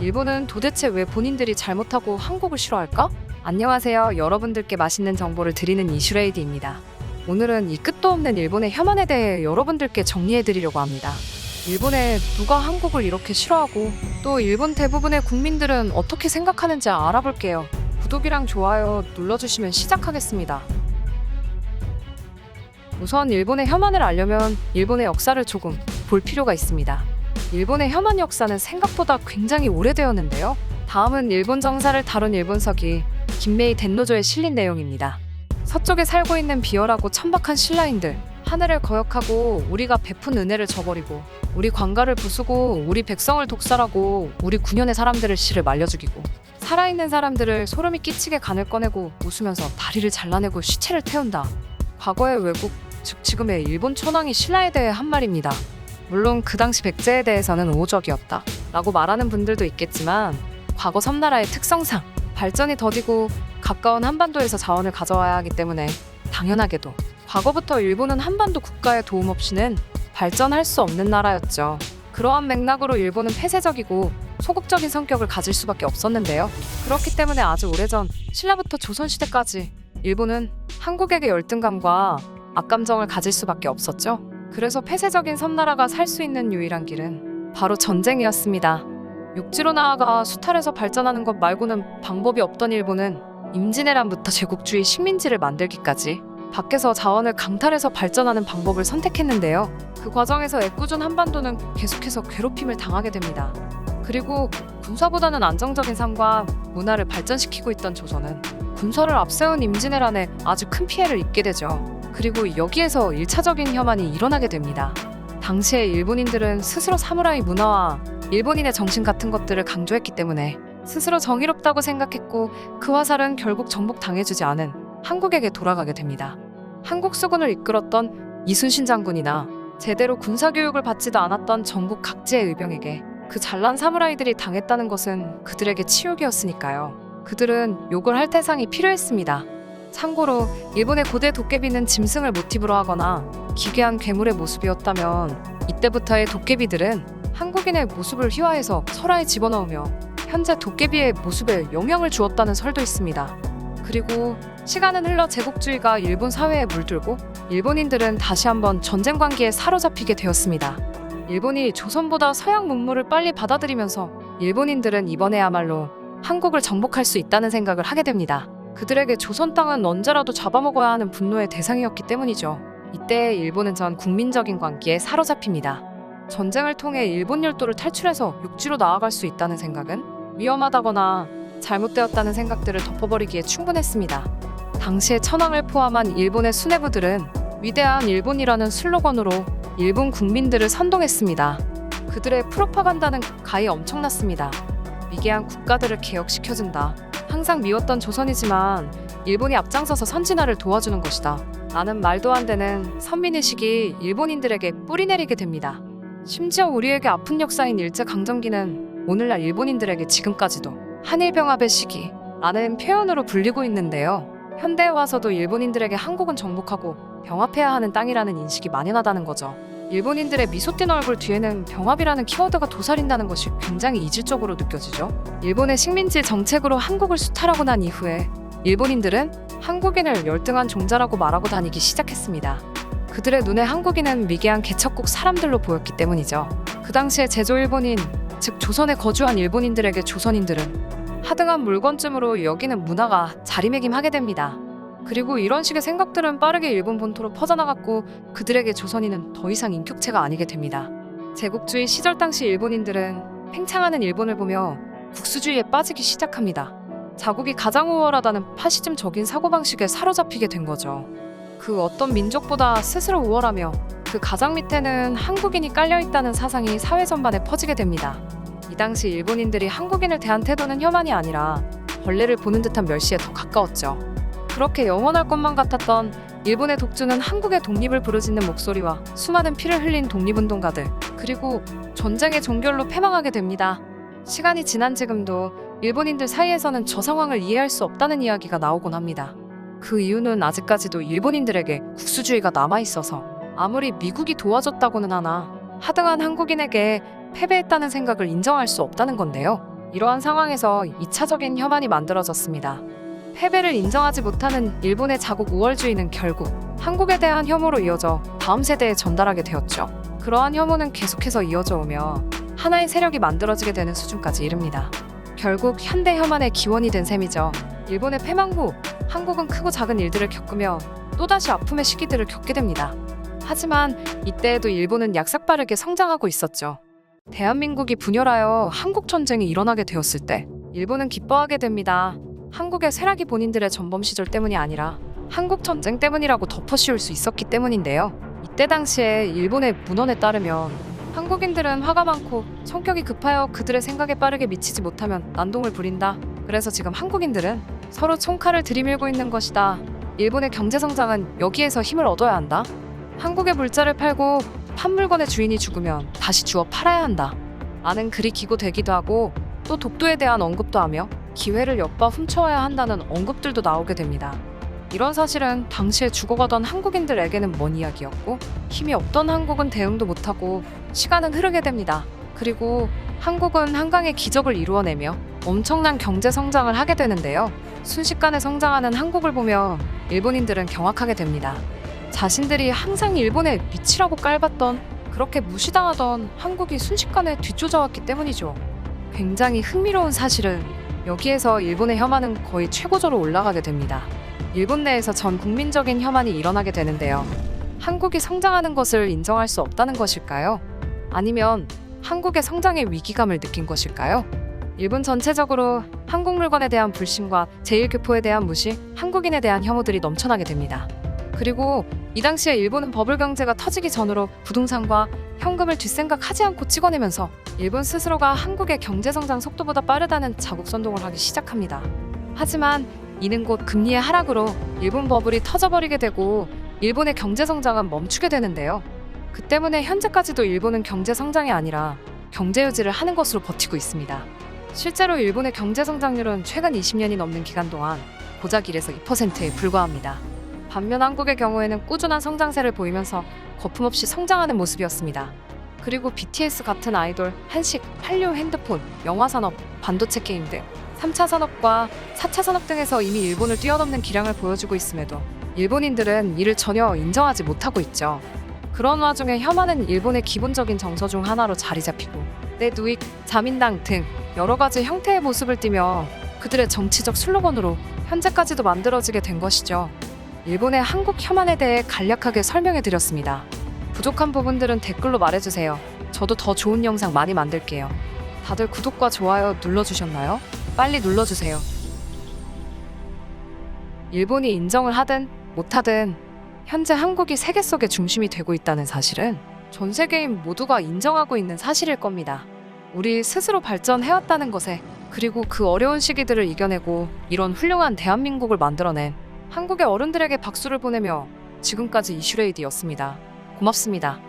일본은 도대체 왜 본인들이 잘못하고 한국을 싫어할까? 안녕하세요. 여러분들께 맛있는 정보를 드리는 이슈레이디입니다. 오늘은 이 끝도 없는 일본의 혐한에 대해 여러분들께 정리해드리려고 합니다. 일본에 누가 한국을 이렇게 싫어하고 또 일본 대부분의 국민들은 어떻게 생각하는지 알아볼게요. 구독이랑 좋아요 눌러주시면 시작하겠습니다. 우선 일본의 혐한을 알려면 일본의 역사를 조금 볼 필요가 있습니다. 일본의 혐한 역사는 생각보다 굉장히 오래되었는데요. 다음은 일본 정사를 다룬 일본서기 긴메이 덴노조에 실린 내용입니다. 서쪽에 살고 있는 비열하고 천박한 신라인들, 하늘을 거역하고 우리가 베푼 은혜를 저버리고 우리 관가를 부수고 우리 백성을 독살하고 우리 군현의 사람들을 실을 말려 죽이고 살아있는 사람들을 소름이 끼치게 간을 꺼내고 웃으면서 다리를 잘라내고 시체를 태운다. 과거의 외국, 즉 지금의 일본 천황이 신라에 대해 한 말입니다. 물론 그 당시 백제에 대해서는 우호적이었다 라고 말하는 분들도 있겠지만 과거 섬나라의 특성상 발전이 더디고 가까운 한반도에서 자원을 가져와야 하기 때문에 당연하게도 과거부터 일본은 한반도 국가의 도움 없이는 발전할 수 없는 나라였죠. 그러한 맥락으로 일본은 폐쇄적이고 소극적인 성격을 가질 수밖에 없었는데요. 그렇기 때문에 아주 오래전 신라부터 조선시대까지 일본은 한국에게 열등감과 악감정을 가질 수밖에 없었죠. 그래서 폐쇄적인 섬나라가 살 수 있는 유일한 길은 바로 전쟁이었습니다. 육지로 나아가 수탈해서 발전하는 것 말고는 방법이 없던 일본은 임진왜란부터 제국주의 식민지를 만들기까지 밖에서 자원을 강탈해서 발전하는 방법을 선택했는데요. 그 과정에서 애꿎은 한반도는 계속해서 괴롭힘을 당하게 됩니다. 그리고 군사보다는 안정적인 삶과 문화를 발전시키고 있던 조선은 군사를 앞세운 임진왜란에 아주 큰 피해를 입게 되죠. 그리고 여기에서 1차적인 혐한이 일어나게 됩니다. 당시에 일본인들은 스스로 사무라이 문화와 일본인의 정신 같은 것들을 강조했기 때문에 스스로 정의롭다고 생각했고 그 화살은 결국 정복당해주지 않은 한국에게 돌아가게 됩니다. 한국 수군을 이끌었던 이순신 장군이나 제대로 군사교육을 받지도 않았던 전국 각지의 의병에게 그 잘난 사무라이들이 당했다는 것은 그들에게 치욕이었으니까요. 그들은 욕을 할 대상이 필요했습니다. 참고로 일본의 고대 도깨비는 짐승을 모티브로 하거나 기괴한 괴물의 모습이었다면 이때부터의 도깨비들은 한국인의 모습을 희화해서 설화에 집어넣으며 현재 도깨비의 모습에 영향을 주었다는 설도 있습니다. 그리고 시간은 흘러 제국주의가 일본 사회에 물들고 일본인들은 다시 한번 전쟁 관기에 사로잡히게 되었습니다. 일본이 조선보다 서양 문물을 빨리 받아들이면서 일본인들은 이번에야말로 한국을 정복할 수 있다는 생각을 하게 됩니다. 그들에게 조선 땅은 언제라도 잡아먹어야 하는 분노의 대상이었기 때문이죠. 이때 일본은 전 국민적인 관기에 사로잡힙니다. 전쟁을 통해 일본 열도를 탈출해서 육지로 나아갈 수 있다는 생각은 위험하다거나 잘못되었다는 생각들을 덮어버리기에 충분했습니다. 당시의 천황을 포함한 일본의 수뇌부들은 위대한 일본이라는 슬로건으로 일본 국민들을 선동했습니다. 그들의 프로파간다는 가히 엄청났습니다. 위대한 국가들을 개혁시켜준다. 항상 미웠던 조선이지만 일본이 앞장서서 선진화를 도와주는 것이다. 라는 말도 안 되는 선민의식이 일본인들에게 뿌리내리게 됩니다. 심지어 우리에게 아픈 역사인 일제강점기는 오늘날 일본인들에게 지금까지도 한일병합의 시기 라는 표현으로 불리고 있는데요. 현대에 와서도 일본인들에게 한국은 정복하고 병합해야 하는 땅이라는 인식이 만연하다는 거죠. 일본인들의 미소 띤 얼굴 뒤에는 병합이라는 키워드가 도사린다는 것이 굉장히 이질적으로 느껴지죠. 일본의 식민지 정책으로 한국을 수탈하고 난 이후에 일본인들은 한국인을 열등한 종자라고 말하고 다니기 시작했습니다. 그들의 눈에 한국인은 미개한 개척국 사람들로 보였기 때문이죠. 그 당시에 제조 일본인, 즉 조선에 거주한 일본인들에게 조선인들은 하등한 물건쯤으로 여기는 문화가 자리매김하게 됩니다. 그리고 이런 식의 생각들은 빠르게 일본 본토로 퍼져나갔고 그들에게 조선인은 더 이상 인격체가 아니게 됩니다. 제국주의 시절 당시 일본인들은 팽창하는 일본을 보며 국수주의에 빠지기 시작합니다. 자국이 가장 우월하다는 파시즘적인 사고방식에 사로잡히게 된 거죠. 그 어떤 민족보다 스스로 우월하며 그 가장 밑에는 한국인이 깔려있다는 사상이 사회 전반에 퍼지게 됩니다. 이 당시 일본인들이 한국인을 대한 태도는 혐한이 아니라 벌레를 보는 듯한 멸시에 더 가까웠죠. 그렇게 영원할 것만 같았던 일본의 독주는 한국의 독립을 부르짖는 목소리와 수많은 피를 흘린 독립운동가들, 그리고 전쟁의 종결로 패망하게 됩니다. 시간이 지난 지금도 일본인들 사이에서는 저 상황을 이해할 수 없다는 이야기가 나오곤 합니다. 그 이유는 아직까지도 일본인들에게 국수주의가 남아있어서 아무리 미국이 도와줬다고는 하나 하등한 한국인에게 패배했다는 생각을 인정할 수 없다는 건데요. 이러한 상황에서 2차적인 혐한이 만들어졌습니다. 패배를 인정하지 못하는 일본의 자국 우월주의는 결국 한국에 대한 혐오로 이어져 다음 세대에 전달하게 되었죠. 그러한 혐오는 계속해서 이어져 오며 하나의 세력이 만들어지게 되는 수준까지 이릅니다. 결국 현대 혐한의 기원이 된 셈이죠. 일본의 패망 후 한국은 크고 작은 일들을 겪으며 또다시 아픔의 시기들을 겪게 됩니다. 하지만 이때에도 일본은 약삭빠르게 성장하고 있었죠. 대한민국이 분열하여 한국전쟁이 일어나게 되었을 때 일본은 기뻐하게 됩니다. 한국의 쇠락이 본인들의 전범 시절 때문이 아니라 한국전쟁 때문이라고 덮어씌울 수 있었기 때문인데요. 이때 당시에 일본의 문헌에 따르면 한국인들은 화가 많고 성격이 급하여 그들의 생각에 빠르게 미치지 못하면 난동을 부린다. 그래서 지금 한국인들은 서로 총칼을 들이밀고 있는 것이다. 일본의 경제성장은 여기에서 힘을 얻어야 한다. 한국의 물자를 팔고 판물건의 주인이 죽으면 다시 주워 팔아야 한다. 라는 글이 기고되기도 하고 또 독도에 대한 언급도 하며 기회를 엿봐 훔쳐와야 한다는 언급들도 나오게 됩니다. 이런 사실은 당시에 죽어가던 한국인들에게는 먼 이야기였고 힘이 없던 한국은 대응도 못하고 시간은 흐르게 됩니다. 그리고 한국은 한강의 기적을 이루어내며 엄청난 경제 성장을 하게 되는데요. 순식간에 성장하는 한국을 보며 일본인들은 경악하게 됩니다. 자신들이 항상 일본의 밑이라고 깔봤던 그렇게 무시당하던 한국이 순식간에 뒤쫓아왔기 때문이죠. 굉장히 흥미로운 사실은 여기에서 일본의 혐한은 거의 최고조로 올라가게 됩니다. 일본 내에서 전 국민적인 혐한이 일어나게 되는데요. 한국이 성장하는 것을 인정할 수 없다는 것일까요? 아니면 한국의 성장의 위기감을 느낀 것일까요? 일본 전체적으로 한국 물건에 대한 불신과 제1교포에 대한 무시, 한국인에 대한 혐오들이 넘쳐나게 됩니다. 그리고 이 당시에 일본은 버블 경제가 터지기 전으로 부동산과 현금을 뒷생각하지 않고 찍어내면서 일본 스스로가 한국의 경제 성장 속도보다 빠르다는 자국 선동을 하기 시작합니다. 하지만 이는 곧 금리의 하락으로 일본 버블이 터져버리게 되고 일본의 경제 성장은 멈추게 되는데요. 그 때문에 현재까지도 일본은 경제 성장이 아니라 경제 유지를 하는 것으로 버티고 있습니다. 실제로 일본의 경제 성장률은 최근 20년이 넘는 기간 동안 고작 1에서 2%에 불과합니다. 반면 한국의 경우에는 꾸준한 성장세를 보이면서 거품없이 성장하는 모습이었습니다. 그리고 BTS 같은 아이돌, 한식, 한류, 핸드폰, 영화산업, 반도체 게임 등 3차 산업과 4차 산업 등에서 이미 일본을 뛰어넘는 기량을 보여주고 있음에도 일본인들은 이를 전혀 인정하지 못하고 있죠. 그런 와중에 혐한은 일본의 기본적인 정서 중 하나로 자리 잡히고 내누익, 자민당 등 여러 가지 형태의 모습을 띠며 그들의 정치적 슬로건으로 현재까지도 만들어지게 된 것이죠. 일본의 한국 혐한에 대해 간략하게 설명해드렸습니다. 부족한 부분들은 댓글로 말해주세요. 저도 더 좋은 영상 많이 만들게요. 다들 구독과 좋아요 눌러주셨나요? 빨리 눌러주세요. 일본이 인정을 하든 못하든 현재 한국이 세계 속의 중심이 되고 있다는 사실은 전 세계인 모두가 인정하고 있는 사실일 겁니다. 우리 스스로 발전해왔다는 것에 그리고 그 어려운 시기들을 이겨내고 이런 훌륭한 대한민국을 만들어낸 한국의 어른들에게 박수를 보내며 지금까지 이슈레이디였습니다. 고맙습니다.